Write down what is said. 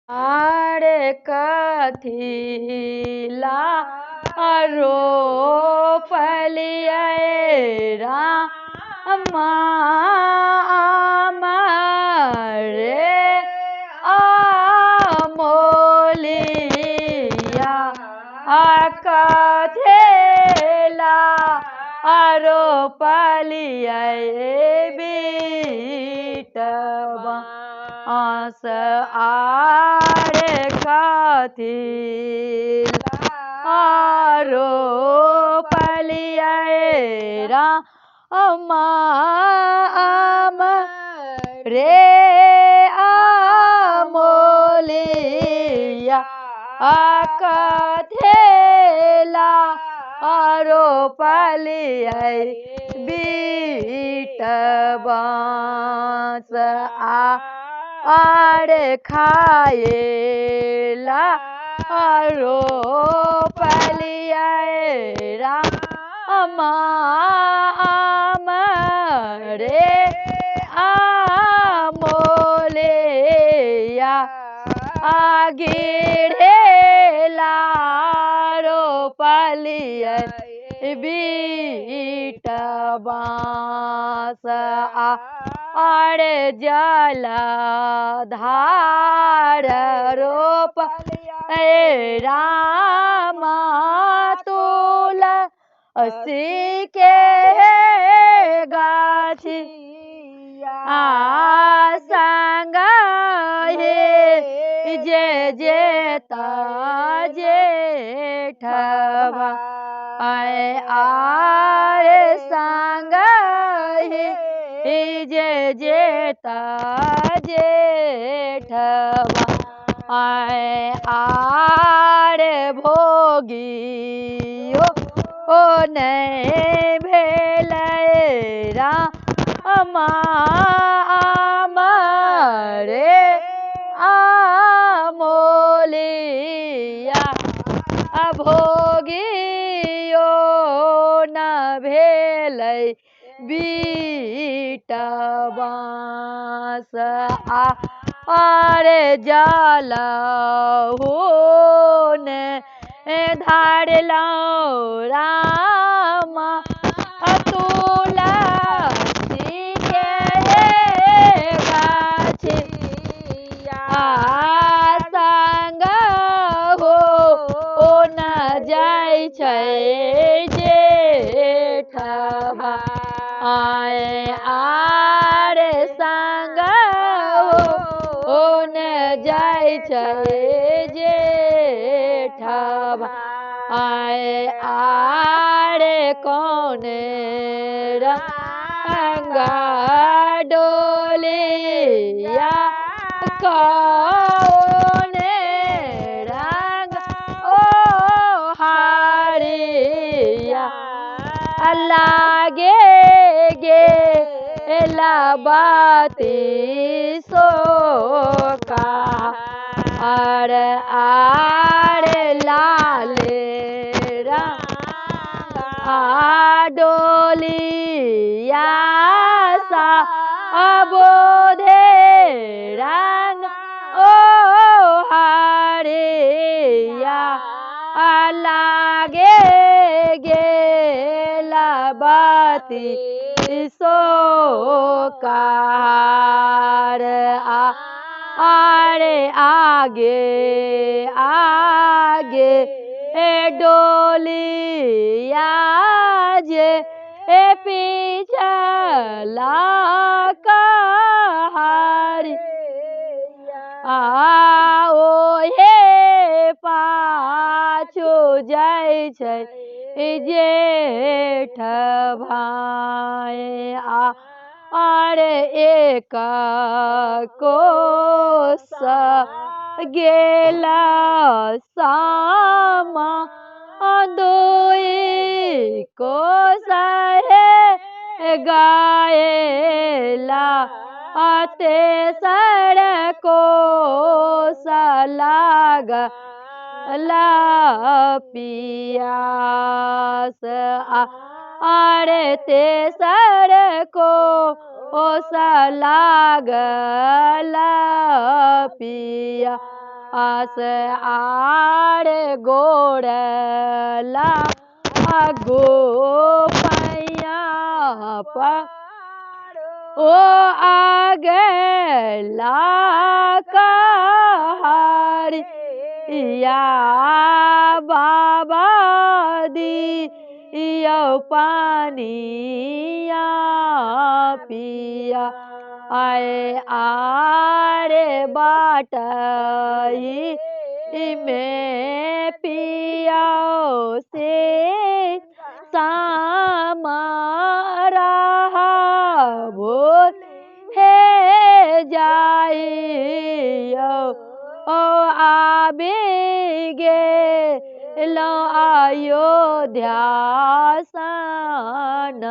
आरे कथिला रोपलिए रामा रे आमोलिया कथेला रोपलिए बीटवा आस आरे कथिला रोपलिए रामा रे आमोलिया कथेला रोपलिए बीटबांस आरे खाएला रोपलिए रामा रे आमोलिया गिरेला रोपलिए बीटबांस आरे जलधार रोपलिए रामा तुलसी के गाछी संग जे जेता जेठवा आरे संग जे जेता जेठवा आरे भोगी ओ नहीं भेलै रामा रे आमोलिया भोगियो न भेलै बीटबांस आरे जलहु ने धारलहुँ रामा तुलसी के गाछी संग हो न जाइ छै जेठवा आरे संग हो न जाइ छै जेठवा आरे कौने रंगा डोलिया कौने रंग ओ हारिया लागे गे लाबाती सोका आरे लाले डोलिया सा बोधे रंग ओ हारिया लागे गेला बाती सोकार आरे आगे आगे डोलिया जे पीछला कहारी ओहे पाछू जाइ छै जेठ भाई अरे एक कोस गेला सामा दुई कोस है गाएला तेसर कोस लाग ला पियास अरे तेसर को ओस लागल पिया आस आड़े गोड़ लागो पैया ओ आगे लाकारी या बाबा दी यो पानिया पिया आए आरे बाटई में पिया से सामारा भूल हे जाइयो ओ आबिगे लो अयोध्या सनरा।